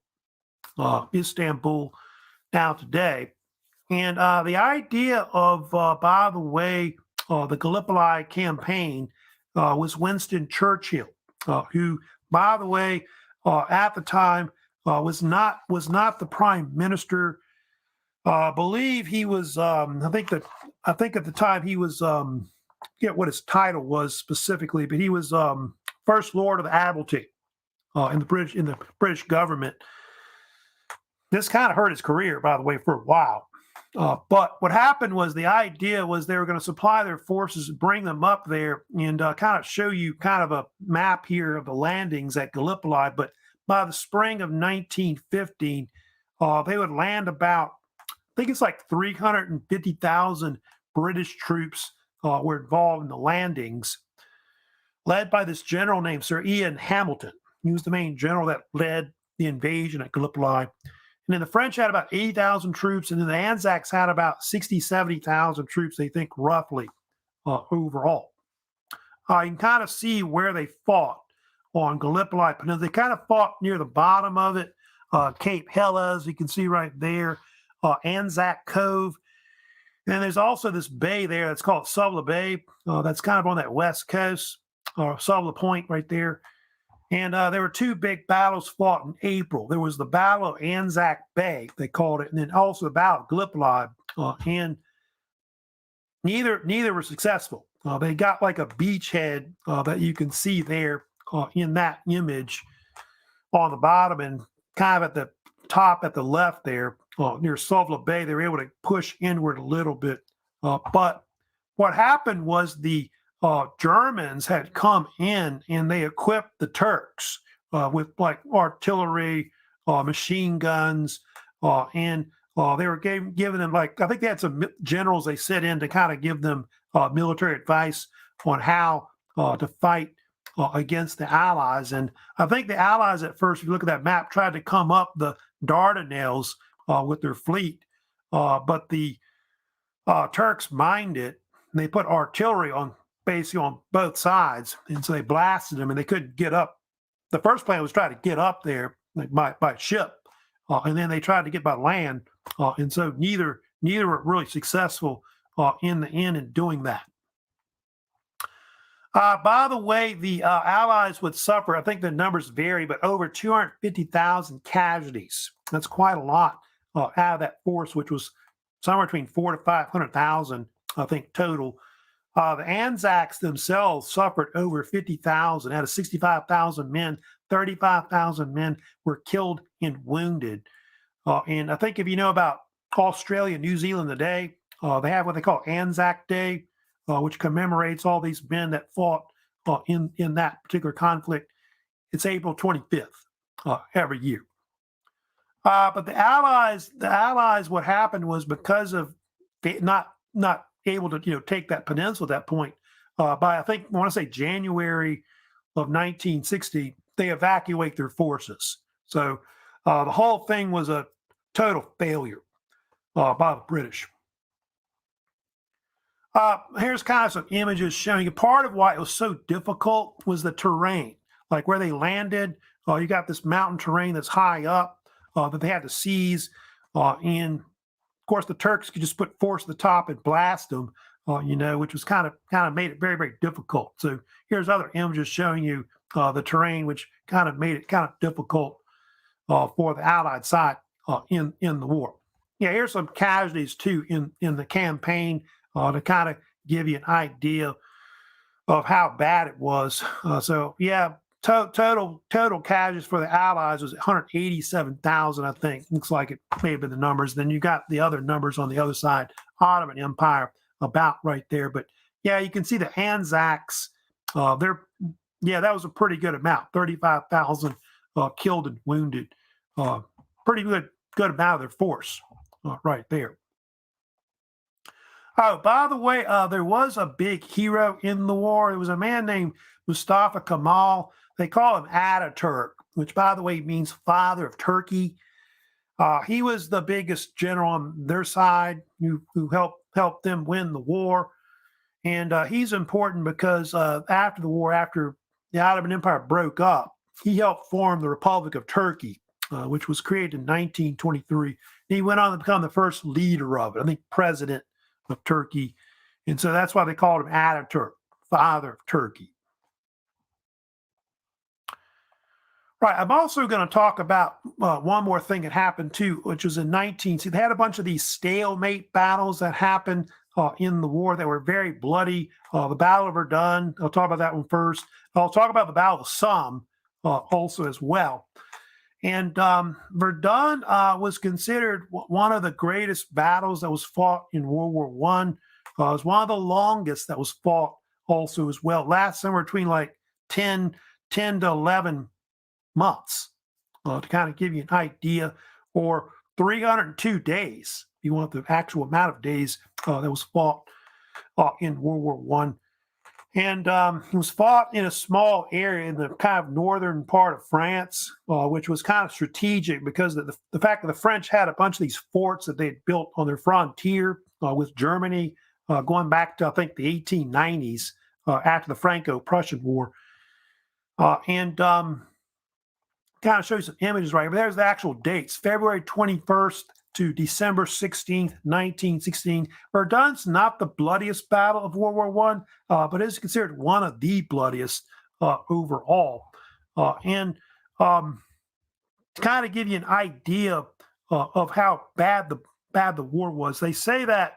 Istanbul now today. And the idea of, by the way, the Gallipoli campaign was Winston Churchill, who, by the way, at the time was not the prime minister. I believe he was. I think at the time he was. Forget what his title was specifically, but he was First Lord of the Admiralty in the British government. This kind of hurt his career, by the way, for a while. But what happened was the idea was they were going to supply their forces, bring them up there, and kind of show you kind of a map here of the landings at Gallipoli. But by the spring of 1915, they would land about, I think it's like 350,000 British troops were involved in the landings, led by this general named Sir Ian Hamilton. He was the main general that led the invasion at Gallipoli. And then the French had about 80,000 troops, and then the Anzacs had about 60, 70,000 troops, they think, roughly, overall. You can kind of see where they fought on Gallipoli Peninsula. They kind of fought near the bottom of it, Cape Helles, you can see right there, Anzac Cove. And there's also this bay there that's called Suvla Bay. That's kind of on that west coast, or Suvla Point right there. And there were two big battles fought in April. There was the Battle of Anzac Bay, they called it, and then also the Battle of Gallipoli. And neither were successful. They got like a beachhead that you can see there in that image on the bottom, and kind of at the top at the left there near Suvla Bay, they were able to push inward a little bit. But what happened was the Germans had come in and they equipped the Turks with like artillery, machine guns, and they were giving them, like, I think they had some generals they sent in to kind of give them military advice on how to fight against the Allies. And I think the Allies at first, if you look at that map, tried to come up the Dardanelles with their fleet, but the Turks mined it, and they put artillery on basically on both sides, and so they blasted them, and they couldn't get up. The first plan was try to get up there by ship, and then they tried to get by land, and so neither were really successful in the end in doing that. By the way, the Allies would suffer, I think the numbers vary, but over 250,000 casualties. That's quite a lot out of that force, which was somewhere between 400,000 to 500,000, I think, total. The Anzacs themselves suffered over 50,000 out of 65,000 men. 35,000 men were killed and wounded. And I think if you know about Australia, New Zealand today, they have what they call Anzac Day, which commemorates all these men that fought in that particular conflict. It's April 25th every year. But the Allies, what happened was, because of not able to take that peninsula at that point, by I want to say January of 1960, they evacuate their forces. So the whole thing was a total failure by the British. Here's kind of some images showing you part of why it was so difficult was the terrain. Like where they landed, you got this mountain terrain that's high up that they had to seize, and of course, the Turks could just put force at the top and blast them, which was kind of made it very, very difficult. So here's other images showing you the terrain, which kind of made it kind of difficult for the Allied side in the war. Yeah, here's some casualties too in the campaign to kind of give you an idea of how bad it was. So yeah, total casualties for the Allies was 187,000, I think. Looks like it may have been the numbers. Then you got the other numbers on the other side, Ottoman Empire about right there. But yeah, you can see the Anzacs. That was a pretty good amount, 35,000 killed and wounded. Pretty good amount of their force right there. Oh, by the way, there was a big hero in the war. It was a man named Mustafa Kemal. They call him Ataturk, which, by the way, means father of Turkey. He was the biggest general on their side who helped them win the war. And he's important because after the war, after the Ottoman Empire broke up, he helped form the Republic of Turkey, which was created in 1923. And he went on to become the first leader of it, I think president of Turkey. And so that's why they called him Ataturk, father of Turkey. Right. I'm also going to talk about one more thing that happened too, which was in See, they had a bunch of these stalemate battles that happened in the war that were very bloody. The Battle of Verdun, I'll talk about that one first. I'll talk about the Battle of Somme also as well. And Verdun was considered one of the greatest battles that was fought in World War I. It was one of the longest that was fought also as well. Last somewhere between like 10 to 11 months to kind of give you an idea, or 302 days, if you want the actual amount of days that was fought in World War I. And it was fought in a small area in the kind of northern part of France, which was kind of strategic because of the fact that the French had a bunch of these forts that they had built on their frontier with Germany going back to, I think, the 1890s after the Franco-Prussian War. And kind of show you some images right here. But there's the actual dates, February 21st to December 16th, 1916. Verdun's not the bloodiest battle of World War I, but is considered one of the bloodiest overall. And to kind of give you an idea of how bad the war was, they say that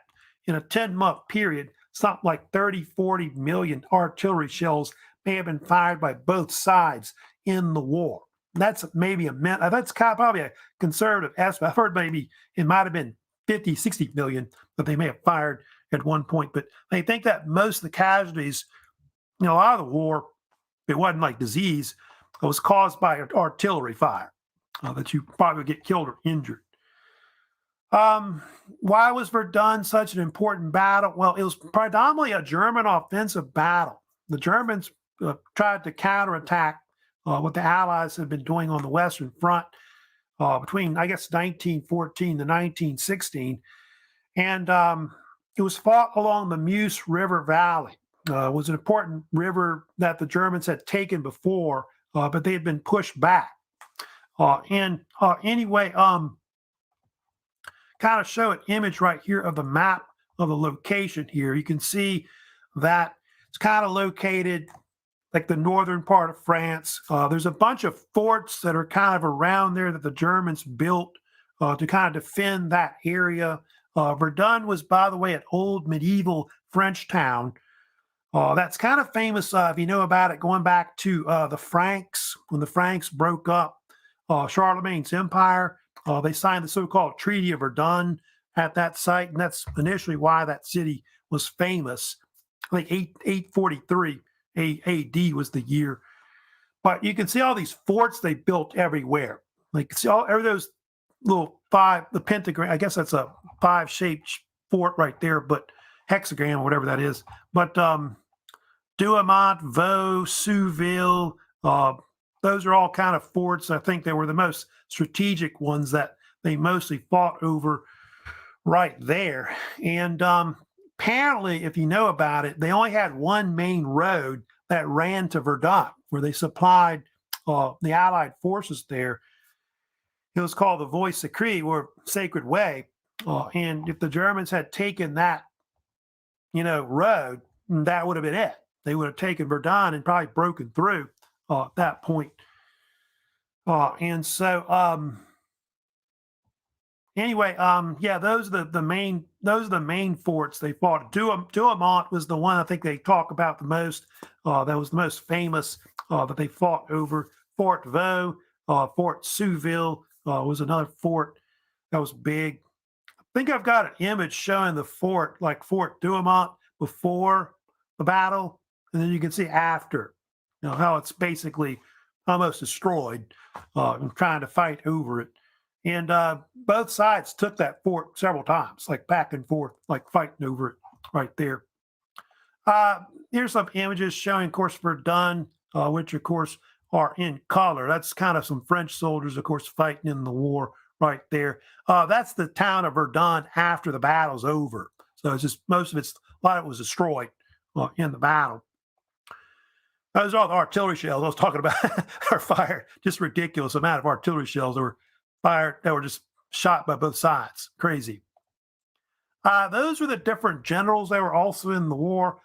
in a 10-month period, something like 30, 40 million artillery shells may have been fired by both sides in the war. That's maybe that's kind of probably a conservative estimate. I've heard maybe it might have been 50, 60 million that they may have fired at one point. But they think that most of the casualties, a lot of the war, it wasn't like disease, it was caused by artillery fire, that you probably would get killed or injured. Why was Verdun such an important battle? Well, it was predominantly a German offensive battle. The Germans tried to counterattack what the Allies had been doing on the Western Front between, I guess, 1914 to 1916. And it was fought along the Meuse River Valley. It was an important river that the Germans had taken before, but they had been pushed back. Anyway, kind of show an image right here of the map of the location here. You can see that it's kind of located like the northern part of France. There's a bunch of forts that are kind of around there that the Germans built to kind of defend that area. Verdun was, by the way, an old medieval French town. That's kind of famous, if you know about it, going back to the Franks. When the Franks broke up Charlemagne's empire, they signed the so-called Treaty of Verdun at that site, and that's initially why that city was famous. I think 843 AD was the year. But you can see all these forts they built everywhere. Like, see every those little the pentagram, I guess that's a 5-shaped fort right there, but hexagram or whatever that is. But Douaumont, Vaux, Souville, those are all kind of forts. I think they were the most strategic ones that they mostly fought over right there. And apparently, if you know about it, they only had one main road that ran to Verdun, where they supplied the Allied forces there. It was called the Voie Sacrée, or Sacred Way. And if the Germans had taken that, road, that would have been it. They would have taken Verdun and probably broken through at that point. And so Anyway, yeah, those are the main forts they fought. Douaumont was the one I think they talk about the most. That was the most famous that they fought over. Fort Vaux, Fort Souville was another fort that was big. I think I've got an image showing the fort, like Fort Douaumont before the battle, and then you can see after, how it's basically almost destroyed and trying to fight over it. And both sides took that fort several times, like back and forth, like fighting over it right there. Uh, Here's some images showing, of course, Verdun, which, of course, are in color. That's kind of some French soldiers, of course, fighting in the war right there. That's the town of Verdun after the battle's over. So it's just a lot of it was destroyed in the battle. Those are all the artillery shells I was talking about are fired. Just ridiculous amount of artillery shells that were fired that were just shot by both sides. Crazy. Those were the different generals that were also in the war.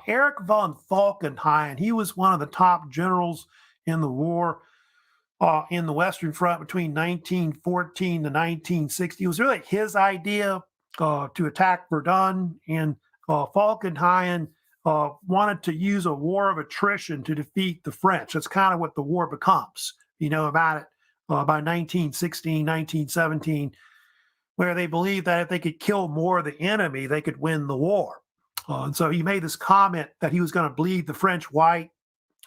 Erich von Falkenhayn, he was one of the top generals in the war in the Western Front between 1914 to 1960. It was really his idea to attack Verdun, and Falkenhayn wanted to use a war of attrition to defeat the French. That's kind of what the war becomes. You know about it by 1916, 1917, where they believed that if they could kill more of the enemy, they could win the war. And so he made this comment that he was going to bleed the French white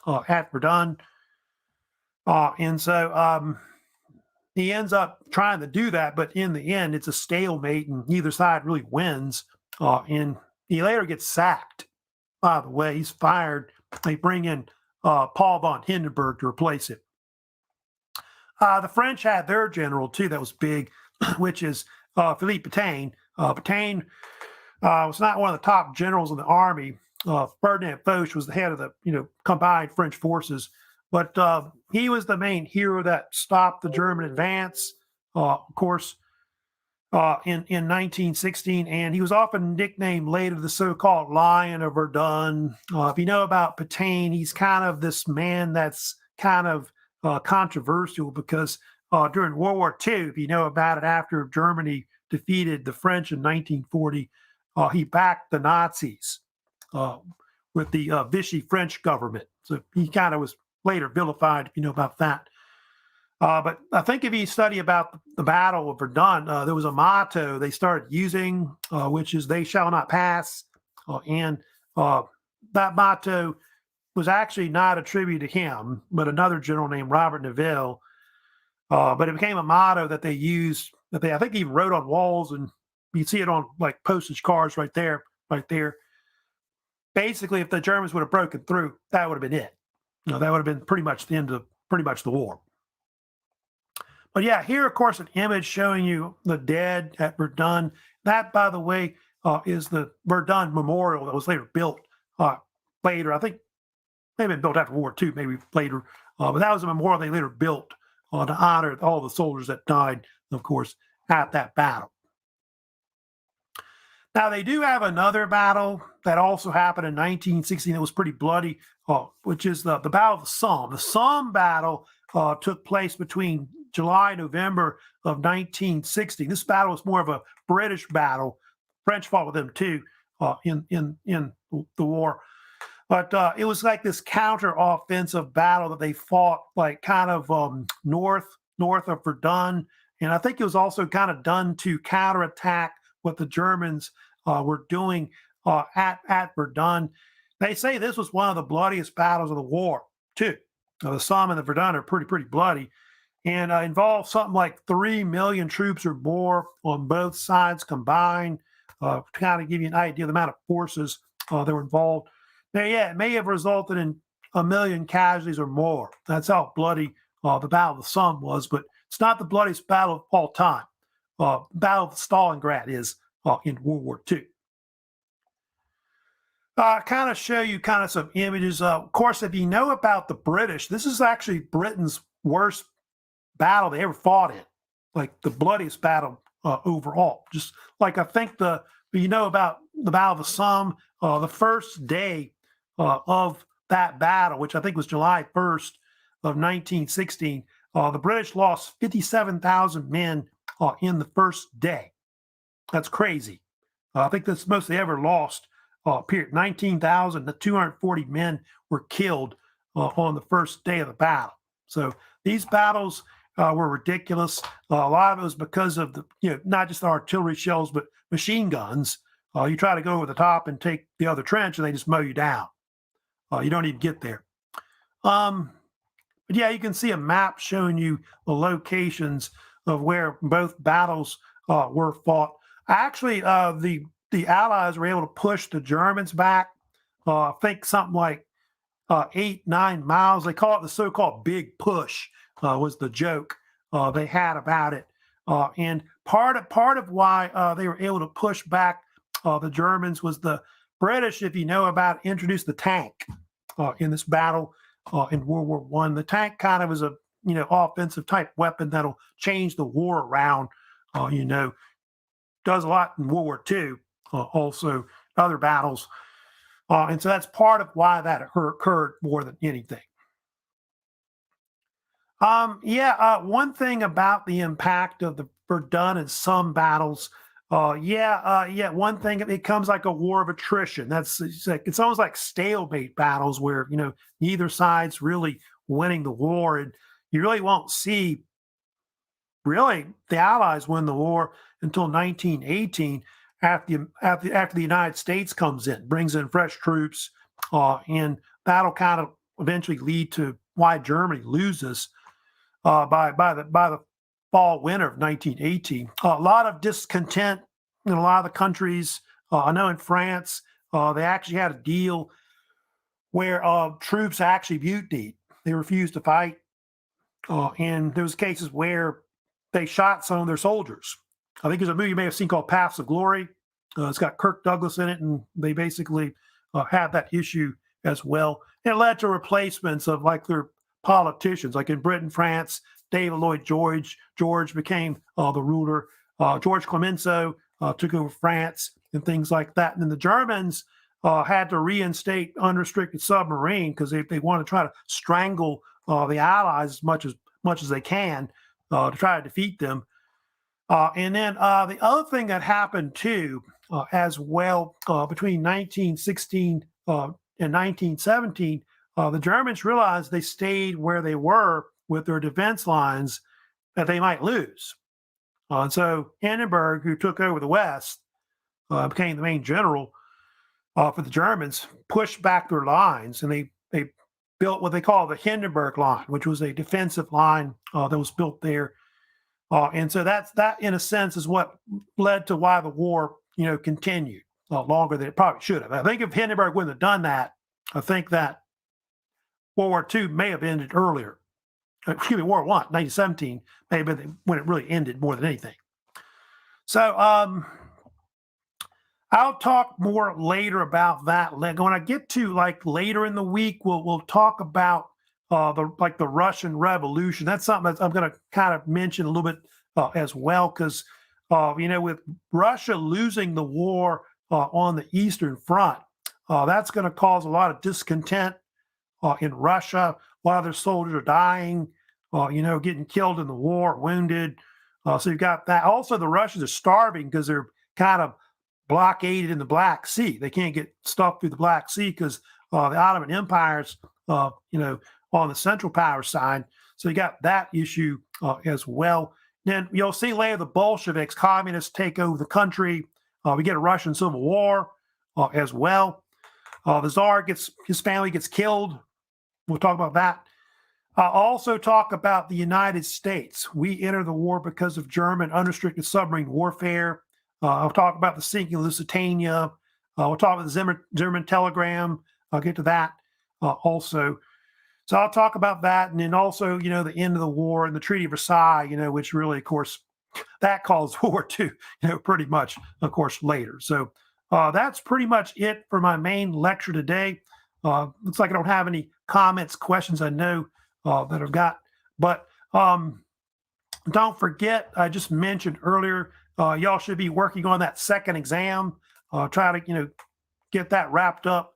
at Verdun. And so he ends up trying to do that, but in the end, it's a stalemate and neither side really wins. And he later gets sacked, by the way. He's fired. They bring in Paul von Hindenburg to replace him. The French had their general, too, that was big, which is Philippe Pétain. Pétain was not one of the top generals in the army. Ferdinand Foch was the head of the combined French forces, but he was the main hero that stopped the German advance, of course, in 1916, and he was often nicknamed later the so-called Lion of Verdun. If you know about Pétain, he's kind of this man that's kind of controversial because during World War II, if you know about it, after Germany defeated the French in 1940, he backed the Nazis with the Vichy French government. So he kind of was later vilified, if you know about that. But I think if you study about the Battle of Verdun, there was a motto they started using, which is "They shall not pass." And that motto was actually not attributed to him, but another general named Robert Nivelle. But it became a motto that they used, that I think even wrote on walls, and you see it on like postage cards right there, right there. Basically, if the Germans would have broken through, that would have been it. That would have been pretty much the end of pretty much the war. But yeah, here, of course, an image showing you the dead at Verdun. That, by the way, is the Verdun Memorial that was later built later. I think maybe built after World War II, maybe later. But that was a memorial they later built to honor all the soldiers that died, of course, at that battle. Now, they do have another battle that also happened in 1916 that was pretty bloody, which is the Battle of the Somme. The Somme battle took place between July and November of 1960. This battle was more of a British battle. French fought with them too in the war. But it was like this counter-offensive battle that they fought like kind of north of Verdun. And I think it was also kind of done to counterattack what the Germans were doing at Verdun. They say this was one of the bloodiest battles of the war, too. The Somme and the Verdun are pretty bloody, and involved something like 3 million troops or more on both sides combined, to kind of give you an idea of the amount of forces that were involved. Now, yeah, it may have resulted in 1 million casualties or more. That's how bloody the Battle of the Somme was, but it's not the bloodiest battle of all time. Battle of Stalingrad is in World War II. Kind of show you kind of some images. Of course, if you know about the British, this is actually Britain's worst battle they ever fought in, like the bloodiest battle overall. Just like I think you know about the Battle of the Somme, the first day of that battle, which I think was July 1st of 1916, the British lost 57,000 men in the first day. That's crazy. I think that's most they ever lost. Period. 19,240 men were killed on the first day of the battle. So these battles were ridiculous. A lot of it was because of not just the artillery shells, but machine guns. You try to go over the top and take the other trench, and they just mow you down. You don't even get there. But yeah, you can see a map showing you the locations of where both battles were fought. Actually, the Allies were able to push the Germans back. I think something like 8-9 miles. They call it the so-called big push. Was the joke they had about it. And part of why they were able to push back the Germans was the British, if you know about, introduced the tank in this battle in World War One. The tank kind of is a offensive type weapon that'll change the war around. Does a lot in World War II, also other battles, and so that's part of why that occurred more than anything. One thing about the impact of the Verdun in some battles. One thing, it becomes like a war of attrition. It's almost like stalemate battles where neither side's really winning the war, and you really won't see really the Allies win the war until 1918 after the United States comes in, brings in fresh troops, and that'll kind of eventually lead to why Germany loses by the fall winter of 1918. A lot of discontent in a lot of the countries. I know in France, they actually had a deal where troops actually mutinied. They refused to fight. And there was cases where they shot some of their soldiers. I think there's a movie you may have seen called Paths of Glory. It's got Kirk Douglas in it, and they basically had that issue as well. And it led to replacements of like their politicians, like in Britain, France. David Lloyd George became the ruler. George Clemenceau took over France and things like that. And then the Germans had to reinstate unrestricted submarine because they want to try to strangle the Allies as much as they can to try to defeat them. And then the other thing that happened too, as well, between 1916 and 1917, the Germans realized they stayed where they were with their defense lines that they might lose. And so Hindenburg, who took over the West, became the main general for the Germans, pushed back their lines, and they built what they call the Hindenburg line, which was a defensive line that was built there. And so that, in a sense, is what led to why the war, continued longer than it probably should have. I think if Hindenburg wouldn't have done that, I think that World War II may have ended earlier. World War I, 1917, may have been when it really ended more than anything. So I'll talk more later about that. When I get to like later in the week, we'll talk about the Russian Revolution. That's something that I'm going to kind of mention a little bit as well, because with Russia losing the war on the Eastern Front, that's going to cause a lot of discontent in Russia. A lot of their soldiers are dying, getting killed in the war, wounded. So you've got that. Also, the Russians are starving because they're kind of blockaded in the Black Sea. They can't get stuff through the Black Sea because the Ottoman Empire's, on the Central Power side. So you got that issue as well. Then you'll see later the Bolsheviks, communists, take over the country. We get a Russian Civil War as well. The Tsar his family gets killed. We'll talk about that. I'll also talk about the United States. We enter the war because of German unrestricted submarine warfare. I'll talk about the sinking of Lusitania. We'll talk about the German telegram. I'll get to that also. So I'll talk about that. And then also, the end of the war and the Treaty of Versailles, which really, of course, that caused World War II, pretty much, of course, later. So that's pretty much it for my main lecture today. Looks like I don't have any comments, questions I know that I've got. But don't forget, I just mentioned earlier, y'all should be working on that second exam. Try to, get that wrapped up,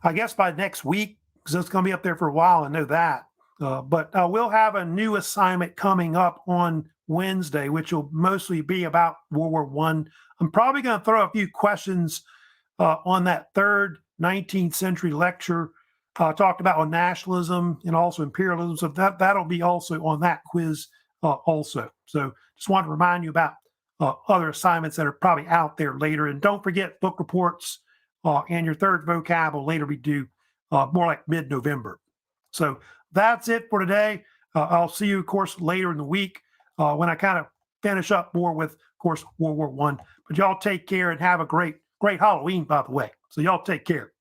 I guess, by next week, because it's going to be up there for a while. I know that. But we'll have a new assignment coming up on Wednesday, which will mostly be about World War One. I'm probably going to throw a few questions on that third 19th century lecture. Talked about on nationalism and also imperialism. So that'll be also on that quiz also. So just want to remind you about other assignments that are probably out there later. And don't forget book reports and your third vocab will later be due more like mid-November. So that's it for today. I'll see you, of course, later in the week when I kind of finish up more with, of course, World War One. But y'all take care and have a great Halloween, by the way. So y'all take care.